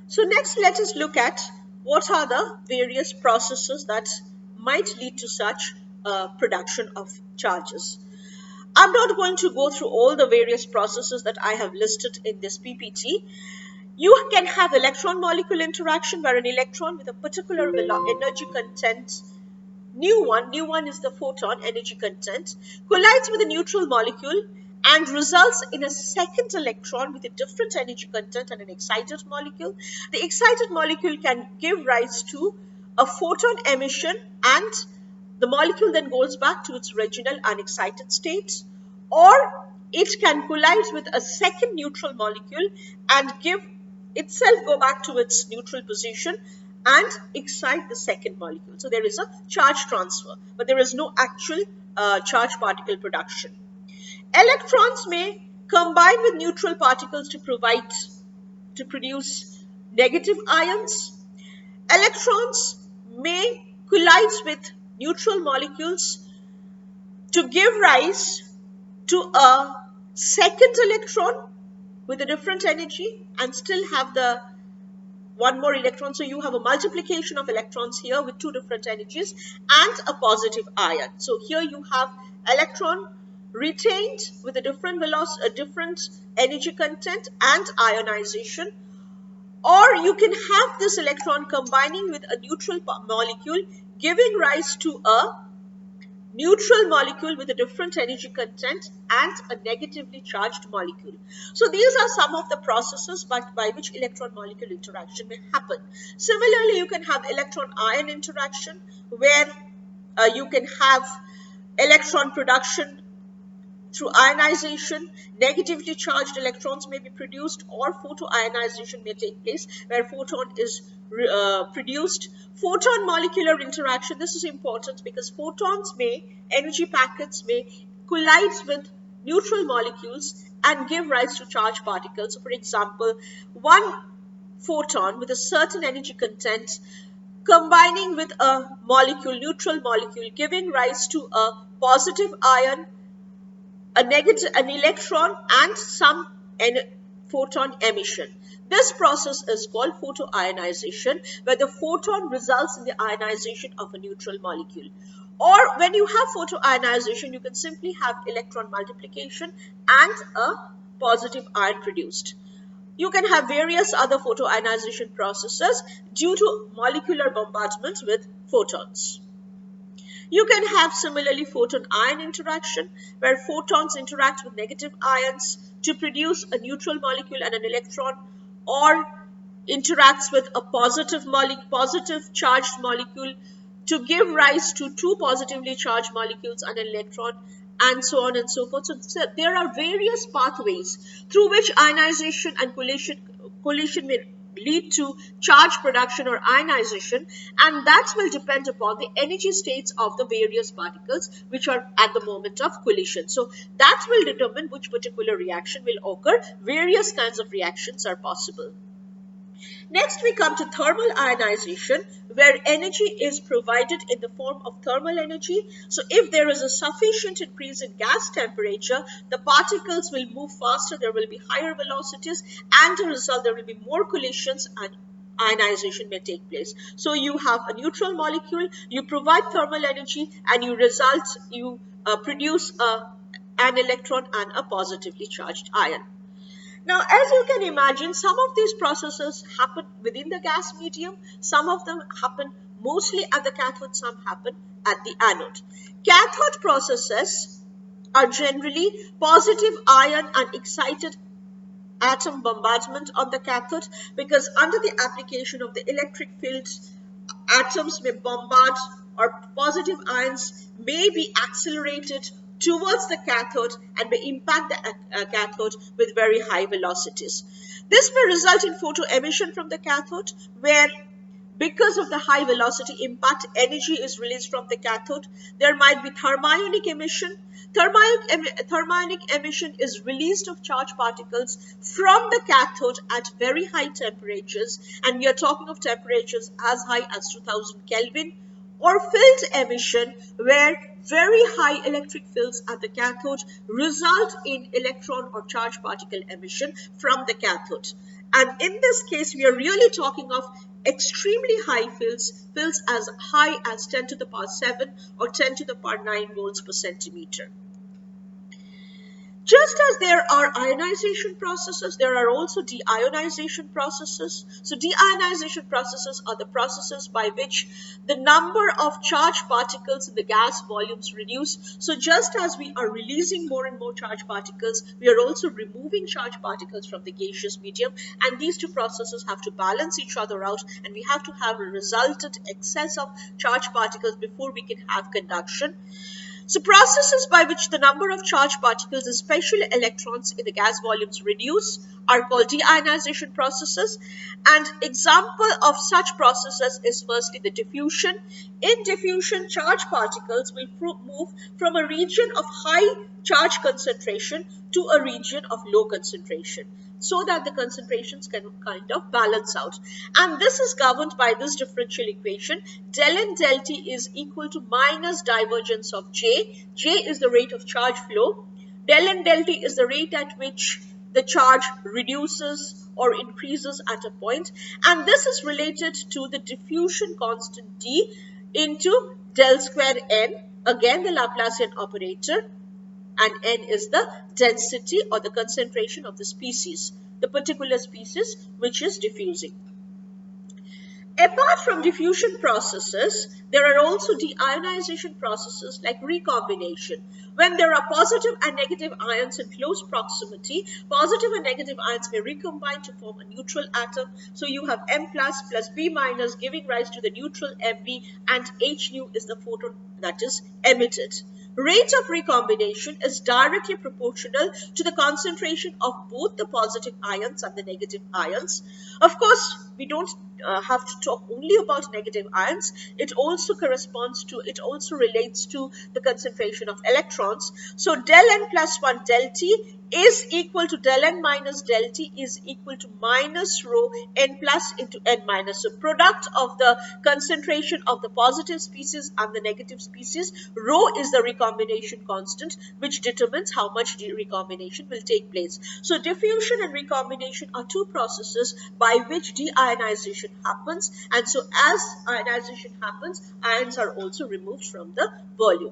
So next, let us look at what are the various processes that might lead to such production of charges. I'm not going to go through all the various processes that I have listed in this PPT. You can have electron molecule interaction where an electron with a particular energy content, new one is the photon energy content, collides with a neutral molecule and results in a second electron with a different energy content and an excited molecule. The excited molecule can give rise to a photon emission, and the molecule then goes back to its original unexcited state, or it can collide with a second neutral molecule and give itself go back to its neutral position and excite the second molecule. So there is a charge transfer, but there is no actual charge particle production. Electrons may combine with neutral particles to produce negative ions. Electrons may collide with neutral molecules to give rise to a second electron with a different energy and still have the one more electron. So you have a multiplication of electrons here with two different energies and a positive ion. So here you have electron retained with a different velocity, a different energy content and ionization. Or you can have this electron combining with a neutral molecule, giving rise to a neutral molecule with a different energy content and a negatively charged molecule. So these are some of the processes by which electron molecule interaction may happen. Similarly, you can have electron ion interaction where you can have electron production through ionization. Negatively charged electrons may be produced, or photoionization may take place where photon is produced. Photon molecular interaction, this is important because photons energy packets may collide with neutral molecules and give rise to charged particles. So for example, one photon with a certain energy content combining with a molecule, neutral molecule, giving rise to a positive ion, an electron and some photon emission. This process is called photoionization, where the photon results in the ionization of a neutral molecule. Or when you have photoionization, you can simply have electron multiplication and a positive ion produced. You can have various other photoionization processes due to molecular bombardment with photons. You can have similarly photon-ion interaction, where photons interact with negative ions to produce a neutral molecule and an electron, or interacts with a positive charged molecule to give rise to two positively charged molecules and an electron, and so on and so forth. So there are various pathways through which ionization and collision may lead to charge production or ionization, and that will depend upon the energy states of the various particles which are at the moment of collision. So that will determine which particular reaction will occur. Various kinds of reactions are possible. Next, we come to thermal ionization, where energy is provided in the form of thermal energy. So if there is a sufficient increase in gas temperature, the particles will move faster, there will be higher velocities, and as a result there will be more collisions and ionization may take place. So you have a neutral molecule, you provide thermal energy, and you produce an electron and a positively charged ion. Now, as you can imagine, some of these processes happen within the gas medium. Some of them happen mostly at the cathode, some happen at the anode. Cathode processes are generally positive ion and excited atom bombardment on the cathode, because under the application of the electric fields, atoms may bombard, or positive ions may be accelerated towards the cathode and may impact the cathode with very high velocities. This may result in photoemission from the cathode, where because of the high velocity impact, energy is released from the cathode. There might be thermionic emission. Thermionic emission is released of charged particles from the cathode at very high temperatures, and we are talking of temperatures as high as 2000 Kelvin or field emission, where very high electric fields at the cathode result in electron or charged particle emission from the cathode. And in this case, we are really talking of extremely high fields as high as 10 to the power 7 or 10 to the power 9 volts per centimeter. Just as there are ionization processes, there are also deionization processes. So deionization processes are the processes by which the number of charged particles in the gas volumes reduce. So just as we are releasing more and more charged particles, we are also removing charged particles from the gaseous medium, and these two processes have to balance each other out, and we have to have a resultant excess of charged particles before we can have conduction. So processes by which the number of charged particles, especially electrons in the gas volumes, reduce are called deionization processes. And example of such processes is firstly the diffusion. In diffusion, charged particles will move from a region of high charge concentration to a region of low concentration, so that the concentrations can kind of balance out. And this is governed by this differential equation. Del N del T is equal to minus divergence of J. J is the rate of charge flow. Del N del T is the rate at which the charge reduces or increases at a point. And this is related to the diffusion constant D into del square N, again the Laplacian operator, and N is the density or the concentration of the species, the particular species which is diffusing. Apart from diffusion processes, there are also deionization processes like recombination. When there are positive and negative ions in close proximity, positive and negative ions may recombine to form a neutral atom. So you have M plus B minus giving rise to the neutral Mb, and H nu is the photon that is emitted. Rate of recombination is directly proportional to the concentration of both the positive ions and the negative ions. Of course, we don't have to talk only about negative ions. It also relates to the concentration of electrons. So del N plus 1 del T is equal to del N minus del T is equal to minus rho N plus into N minus. So product of the concentration of the positive species and the negative species, rho is the recombination constant which determines how much recombination will take place. So diffusion and recombination are two processes by which deionization happens, and so as ionization happens, ions are also removed from the volume.